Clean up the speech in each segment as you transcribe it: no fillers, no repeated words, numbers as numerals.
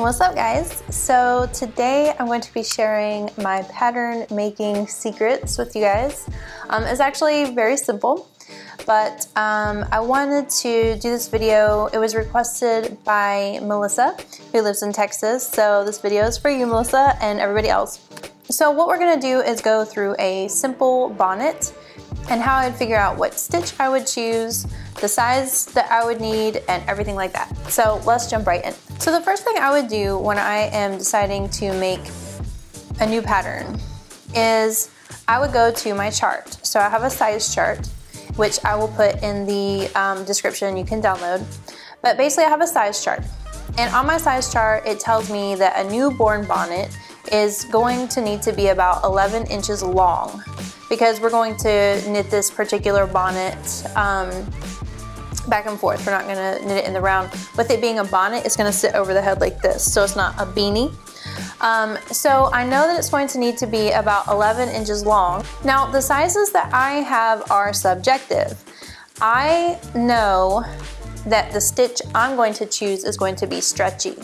What's up, guys? So today I'm going to be sharing my pattern making secrets with you guys. It's actually very simple, but I wanted to do this video. It was requested by Melissa, who lives in Texas. So this video is for you, Melissa, and everybody else. So what we're gonna do is go through a simple bonnet and how I'd figure out what stitch I would choose, the size that I would need, and everything like that. So let's jump right in. So the first thing I would do when I am deciding to make a new pattern is I would go to my chart. So I have a size chart, which I will put in the description, you can download. But basically I have a size chart. And on my size chart, it tells me that a newborn bonnet is going to need to be about 11 inches long, because we're going to knit this particular bonnet back and forth. We're not gonna knit it in the round. With it being a bonnet, it's gonna sit over the head like this, so it's not a beanie. So I know that it's going to need to be about 11 inches long. Now, the sizes that I have are subjective. I know that the stitch I'm going to choose is going to be stretchy.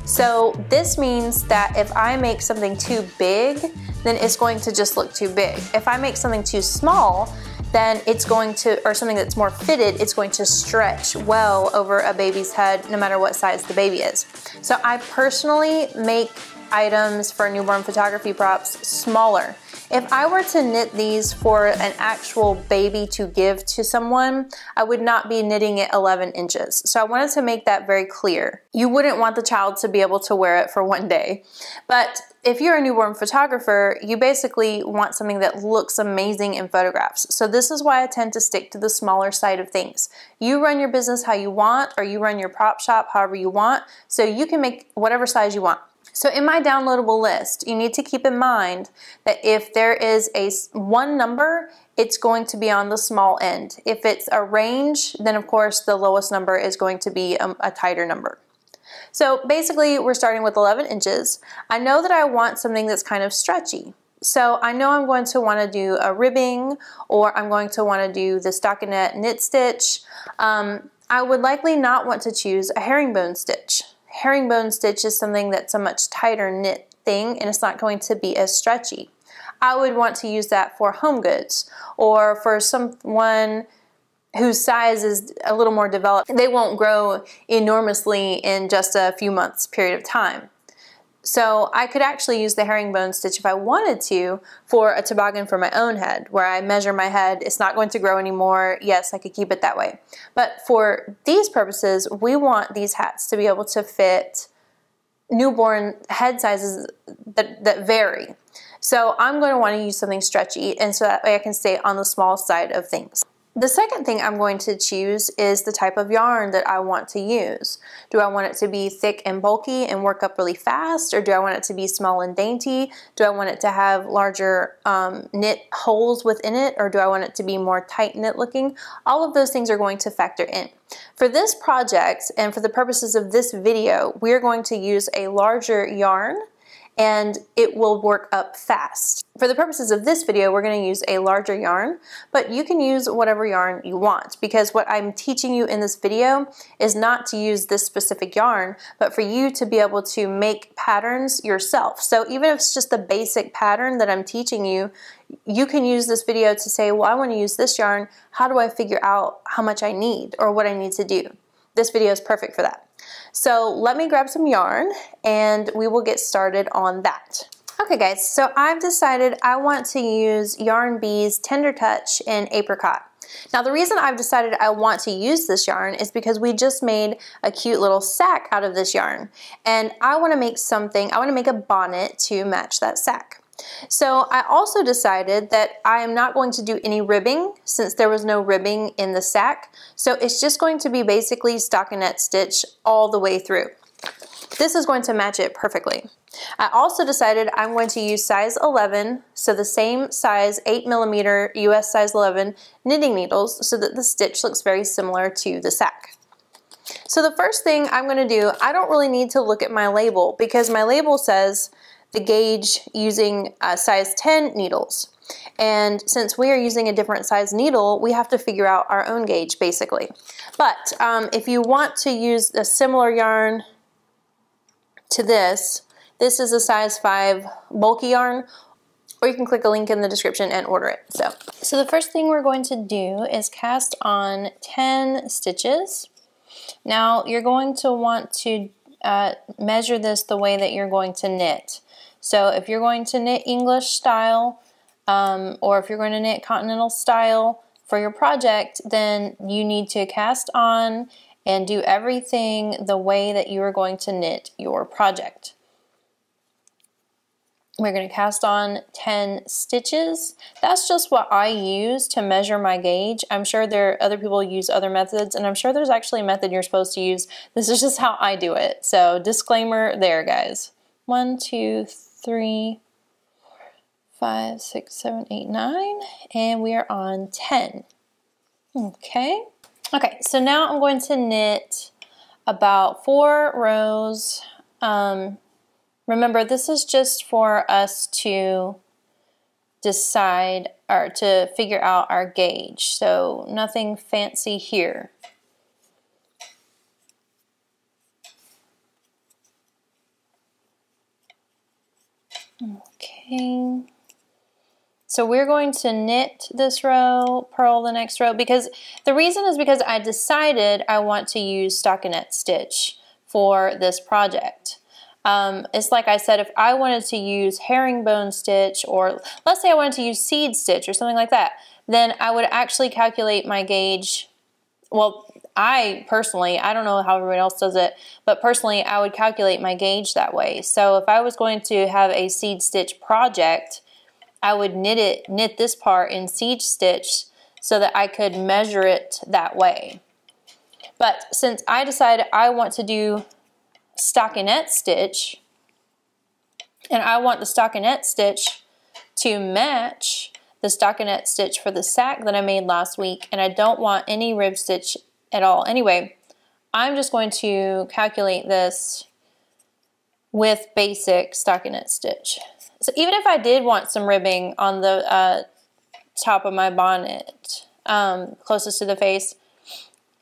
So this means that if I make something too big, then it's going to just look too big. If I make something too small, then it's going to, or something that's more fitted, it's going to stretch well over a baby's head no matter what size the baby is. So I personally make items for newborn photography props smaller. If I were to knit these for an actual baby to give to someone, I would not be knitting it 11 inches. So I wanted to make that very clear. You wouldn't want the child to be able to wear it for one day. But if you're a newborn photographer, you basically want something that looks amazing in photographs. So this is why I tend to stick to the smaller side of things. You run your business how you want, or you run your prop shop however you want, so you can make whatever size you want. So in my downloadable list, you need to keep in mind that if there is one number, it's going to be on the small end. If it's a range, then of course the lowest number is going to be a tighter number. So basically we're starting with 11 inches. I know that I want something that's kind of stretchy. So I know I'm going to want to do a ribbing, or I'm going to want to do the stockinette knit stitch. I would likely not want to choose a herringbone stitch. Herringbone stitch is something that's a much tighter knit thing, and it's not going to be as stretchy. I would want to use that for home goods, or for someone whose size is a little more developed. They won't grow enormously in just a few months period of time. So I could actually use the herringbone stitch if I wanted to for a toboggan for my own head, where I measure my head. It's not going to grow anymore. Yes, I could keep it that way. But for these purposes, we want these hats to be able to fit newborn head sizes that vary. So I'm going to want to use something stretchy, and so that way I can stay on the small side of things. The second thing I'm going to choose is the type of yarn that I want to use. Do I want it to be thick and bulky and work up really fast, or do I want it to be small and dainty? Do I want it to have larger knit holes within it, or do I want it to be more tight knit looking? All of those things are going to factor in. For this project, and for the purposes of this video, we're going to use a larger yarn, and it will work up fast. For the purposes of this video, we're going to use a larger yarn, but you can use whatever yarn you want, because what I'm teaching you in this video is not to use this specific yarn, but for you to be able to make patterns yourself. So even if it's just the basic pattern that I'm teaching you, you can use this video to say, well, I want to use this yarn. How do I figure out how much I need or what I need to do? This video is perfect for that. So let me grab some yarn and we will get started on that. Okay guys, so I've decided I want to use Yarn Bee's Tender Touch in Apricot. Now the reason I've decided I want to use this yarn is because we just made a cute little sack out of this yarn. And I want to make something, I want to make a bonnet to match that sack. So I also decided that I am not going to do any ribbing, since there was no ribbing in the sack. So it's just going to be basically stockinette stitch all the way through. This is going to match it perfectly. I also decided I'm going to use size 11, so the same size 8mm US size 11 knitting needles, so that the stitch looks very similar to the sack. So the first thing I'm going to do, I don't really need to look at my label, because my label says the gauge using size 10 needles. And since we are using a different size needle, we have to figure out our own gauge basically. But if you want to use a similar yarn to this. This is a size 5 bulky yarn, or you can click a link in the description and order it. So the first thing we're going to do is cast on 10 stitches. Now you're going to want to measure this the way that you're going to knit. So if you're going to knit English style, or if you're going to knit continental style for your project, then you need to cast on and do everything the way that you are going to knit your project. We're going to cast on 10 stitches. That's just what I use to measure my gauge. I'm sure other people use other methods, and I'm sure there's actually a method you're supposed to use. This is just how I do it. So disclaimer there, guys. 1, 2, 3, 4, 5, 6, 7, 8, 9, and we are on 10. Okay. Okay, so now I'm going to knit about 4 rows. Remember, this is just for us to decide or to figure out our gauge, so nothing fancy here. Okay. So we're going to knit this row, purl the next row, because the reason is because I decided I want to use stockinette stitch for this project. It's like I said, if I wanted to use herringbone stitch, or let's say I wanted to use seed stitch or something like that, then I would actually calculate my gauge. Well, I personally, I don't know how everyone else does it, but personally I would calculate my gauge that way. So if I was going to have a seed stitch project, I would knit this part in seed stitch so that I could measure it that way. But since I decided I want to do stockinette stitch, and I want the stockinette stitch to match the stockinette stitch for the sack that I made last week, and I don't want any rib stitch at all. Anyway, I'm just going to calculate this with basic stockinette stitch. So even if I did want some ribbing on the top of my bonnet, closest to the face,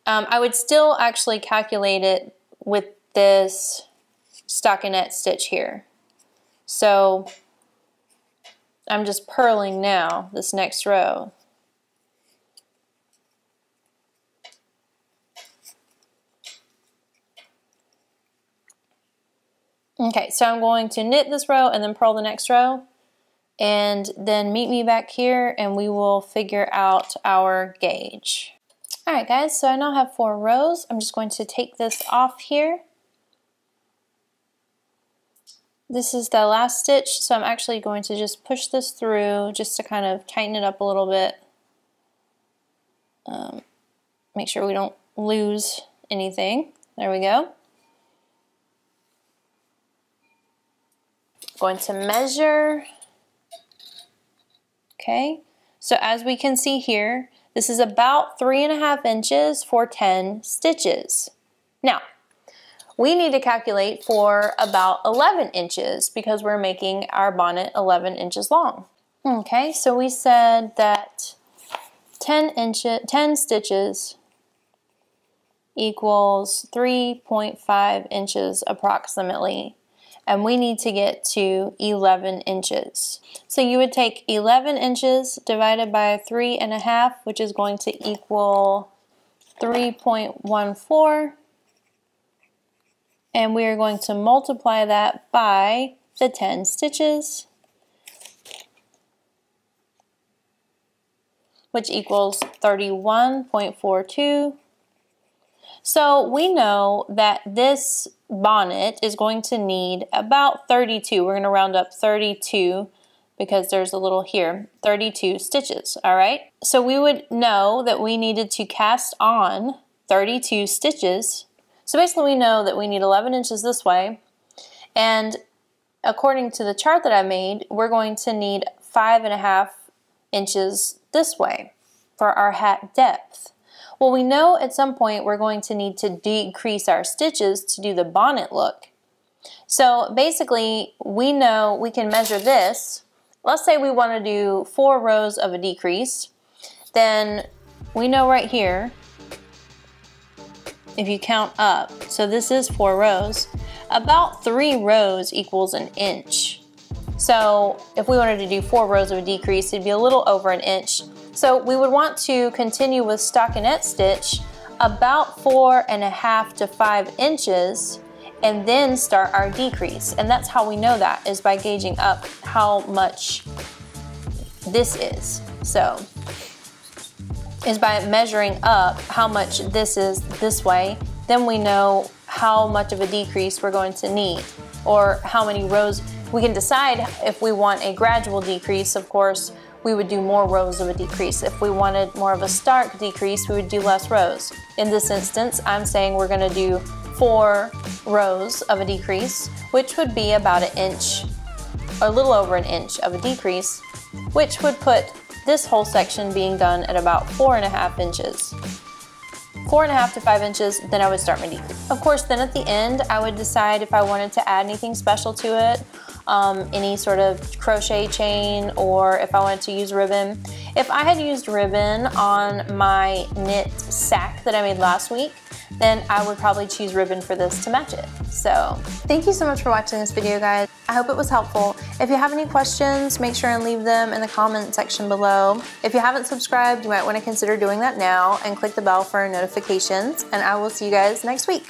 I would still actually calculate it with this stockinette stitch here. So I'm just purling now this next row. Okay, so I'm going to knit this row and then purl the next row, and then meet me back here and we will figure out our gauge. Alright guys, so I now have 4 rows. I'm just going to take this off here. This is the last stitch, so I'm actually going to just push this through just to kind of tighten it up a little bit. Make sure we don't lose anything. There we go. Going to measure. Okay, so as we can see here, this is about 3.5 inches for 10 stitches. Now, we need to calculate for about 11 inches because we're making our bonnet 11 inches long. Okay, so we said that 10 stitches equals 3.5 inches approximately, and we need to get to 11 inches. So you would take 11 inches divided by 3.5, which is going to equal 3.14. And we are going to multiply that by the 10 stitches, which equals 31.42. So we know that this bonnet is going to need about 32. We're going to round up 32 because there's a little here, 32 stitches, all right? So we would know that we needed to cast on 32 stitches. So basically we know that we need 11 inches this way, and according to the chart that I made, we're going to need 5.5 inches this way for our hat depth. Well, we know at some point we're going to need to decrease our stitches to do the bonnet look. So basically we know we can measure this. Let's say we want to do 4 rows of a decrease, then we know right here, if you count up, so this is 4 rows, about 3 rows equals an inch. So if we wanted to do 4 rows of a decrease, it'd be a little over an inch. So we would want to continue with stockinette stitch about 4.5 to 5 inches and then start our decrease. And that's how we know that, is by gauging up how much this is. So is by measuring up how much this is this way, then we know how much of a decrease we're going to need, or how many rows. We can decide if we want a gradual decrease. Of course, we would do more rows of a decrease. If we wanted more of a stark decrease, we would do less rows. In this instance, I'm saying we're going to do 4 rows of a decrease, which would be about an inch, or a little over an inch of a decrease, which would put this whole section being done at about 4.5 inches. 4.5 to 5 inches, then I would start my decrease. Of course, then at the end, I would decide if I wanted to add anything special to it, any sort of crochet chain, or if I wanted to use ribbon. If I had used ribbon on my knit sack that I made last week, then I would probably choose ribbon for this to match it. So thank you so much for watching this video, guys. I hope it was helpful. If you have any questions, make sure and leave them in the comment section below. If you haven't subscribed, you might want to consider doing that now and click the bell for notifications, and I will see you guys next week.